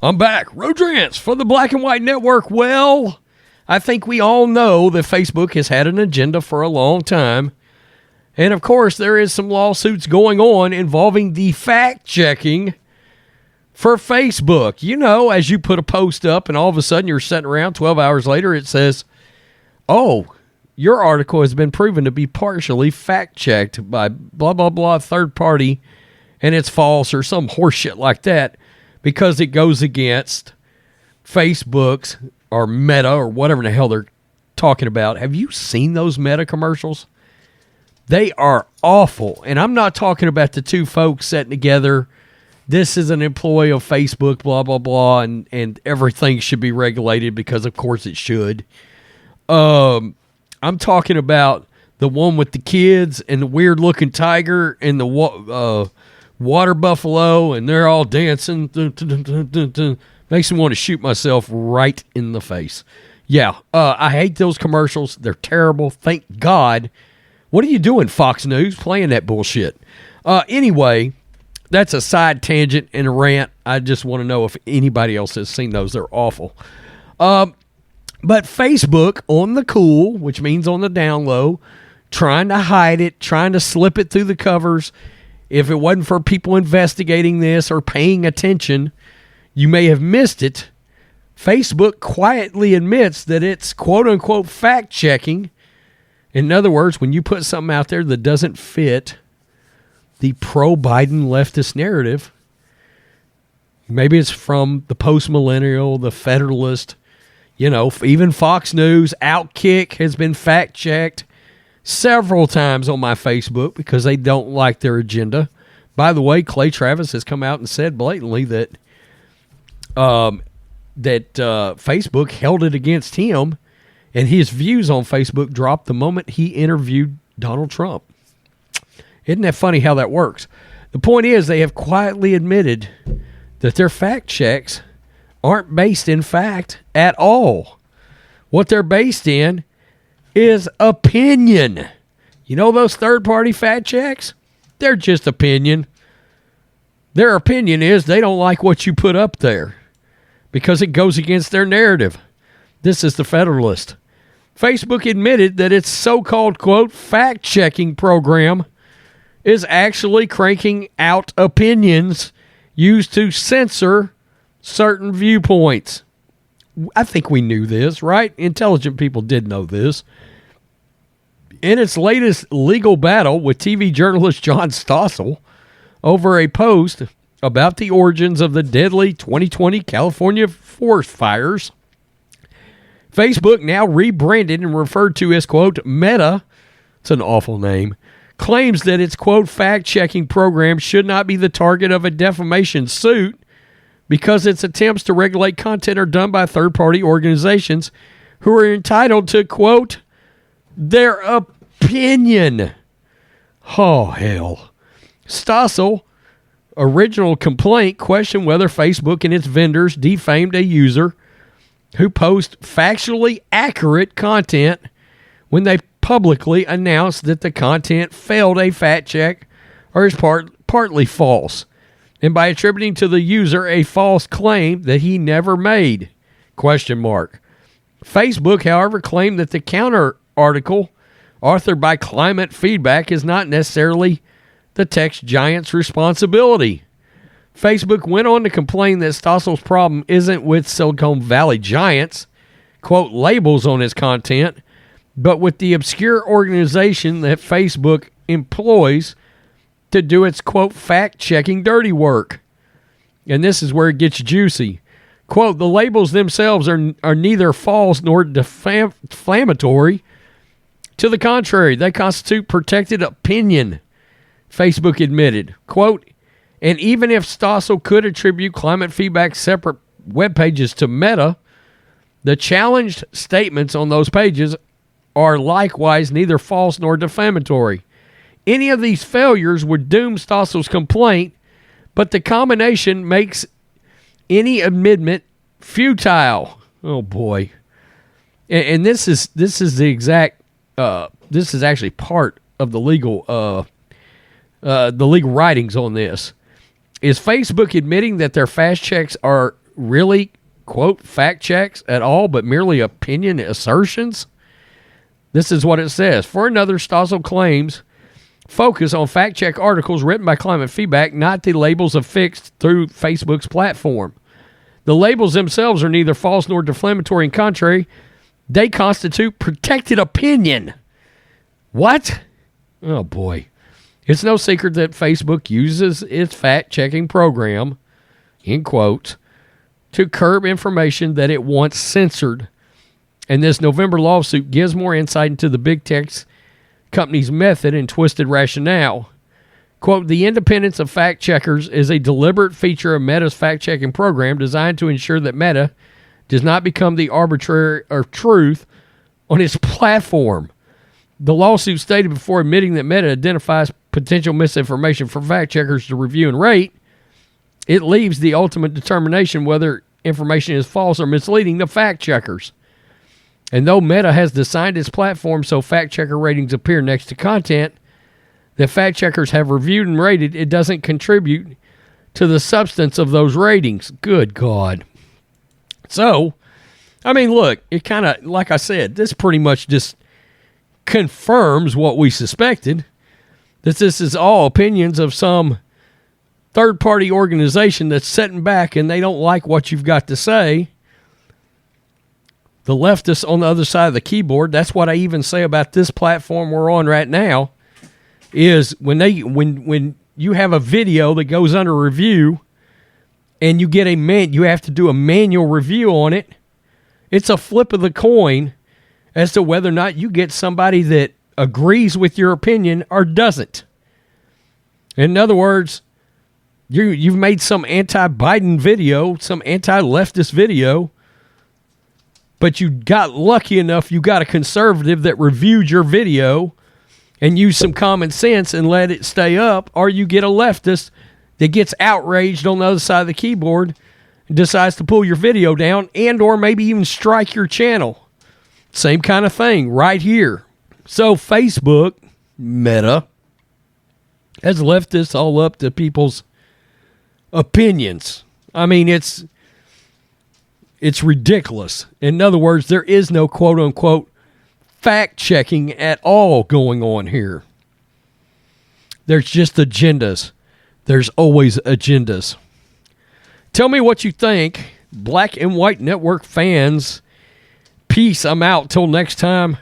I'm back. Rodrance for the Black and White Network. Well, I think we all know that Facebook has had an agenda for a long time. And, of course, there is some lawsuits going on involving the fact-checking for Facebook. You know, as you put a post up and all of a sudden you're sitting around 12 hours later, it says, oh, your article has been proven to be partially fact-checked by blah, blah, blah, third party, and it's false or some horse shit like that because it goes against Facebook's or Meta or whatever the hell they're talking about. Have you seen those Meta commercials? They are awful. And I'm not talking about the two folks sitting together. This is an employee of Facebook, blah, blah, blah, and everything should be regulated because, of course, it should. I'm talking about the one with the kids and the weird-looking tiger and the water buffalo, and they're all dancing. Makes me want to shoot myself right in the face. Yeah, I hate those commercials. They're terrible. Thank God. What are you doing, Fox News, playing that bullshit? Anyway, that's a side tangent and a rant. I just want to know if anybody else has seen those. They're awful. But Facebook, on the cool, which means on the down low, trying to hide it, trying to slip it through the covers. If it wasn't for people investigating this or paying attention, you may have missed it. Facebook quietly admits that it's quote-unquote fact-checking. In other words, when you put something out there that doesn't fit the pro-Biden leftist narrative, maybe it's from the post-millennial, the Federalist, you know, even Fox News, Outkick has been fact-checked several times on my Facebook because they don't like their agenda. By the way, Clay Travis has come out and said blatantly that Facebook held it against him, and his views on Facebook dropped the moment he interviewed Donald Trump. Isn't that funny how that works? The point is they have quietly admitted that their fact checks aren't based in fact at all. What they're based in is opinion. You know those third-party fact checks? They're just opinion. Their opinion is they don't like what you put up there because it goes against their narrative. This is the Federalist. Facebook admitted that its so-called, quote, fact-checking program is actually cranking out opinions used to censor certain viewpoints. I think we knew this, right? Intelligent people did know this. In its latest legal battle with TV journalist John Stossel over a post about the origins of the deadly 2020 California forest fires, Facebook, now rebranded and referred to as, quote, Meta, it's an awful name, claims that its, quote, fact-checking program should not be the target of a defamation suit because its attempts to regulate content are done by third-party organizations who are entitled to, quote, their opinion. Oh, hell. Stossel original complaint questioned whether Facebook and its vendors defamed a user who posts factually accurate content when they publicly announced that the content failed a fact check or is partly false, and by attributing to the user a false claim that he never made, question mark. Facebook, however, claimed that the counter article authored by Climate Feedback is not necessarily the tech giant's responsibility. Facebook went on to complain that Stossel's problem isn't with Silicon Valley giants, quote, labels on his content, but with the obscure organization that Facebook employs to do its, quote, fact-checking dirty work. And this is where it gets juicy. Quote, the labels themselves are neither false nor defamatory. To the contrary, they constitute protected opinion, Facebook admitted. Quote, and even if Stossel could attribute Climate Feedback's separate web pages to Meta, the challenged statements on those pages are likewise neither false nor defamatory. Any of these failures would doom Stossel's complaint, but the combination makes any admittment futile. Oh boy! And this is the exact. This is actually part of the legal writings on this. Is Facebook admitting that their fact checks are really, quote, fact checks at all, but merely opinion assertions? This is what it says. For another, Stossel claims focus on fact check articles written by Climate Feedback, not the labels affixed through Facebook's platform. The labels themselves are neither false nor defamatory. And contrary, they constitute protected opinion. What? Oh, boy. It's no secret that Facebook uses its fact-checking program, in quotes, to curb information that it once censored. And this November lawsuit gives more insight into the big tech company's method and twisted rationale. Quote, the independence of fact-checkers is a deliberate feature of Meta's fact-checking program designed to ensure that Meta does not become the arbitrator of truth on its platform. The lawsuit stated before admitting that Meta identifies potential misinformation for fact-checkers to review and rate, it leaves the ultimate determination whether information is false or misleading to fact-checkers. And though Meta has designed its platform so fact-checker ratings appear next to content that fact-checkers have reviewed and rated, it doesn't contribute to the substance of those ratings. Good God. So, I mean, look, it kind of, like I said, this pretty much just confirms what we suspected, that this is all opinions of some third-party organization that's sitting back and they don't like what you've got to say. The leftists on the other side of the keyboard, that's what I even say about this platform we're on right now, is when you have a video that goes under review and you get you have to do a manual review on it, it's a flip of the coin as to whether or not you get somebody that agrees with your opinion or doesn't. In other words, you've made some anti-Biden video, some anti-leftist video, but you got lucky enough, you got a conservative that reviewed your video and used some common sense and let it stay up, or you get a leftist that gets outraged on the other side of the keyboard and decides to pull your video down and or maybe even strike your channel. Same kind of thing right here. So Facebook, Meta, has left this all up to people's opinions. I mean, it's ridiculous. In other words, there is no quote-unquote fact-checking at all going on here. There's just agendas. There's always agendas. Tell me what you think. Black and White Network fans, peace. I'm out. Till next time.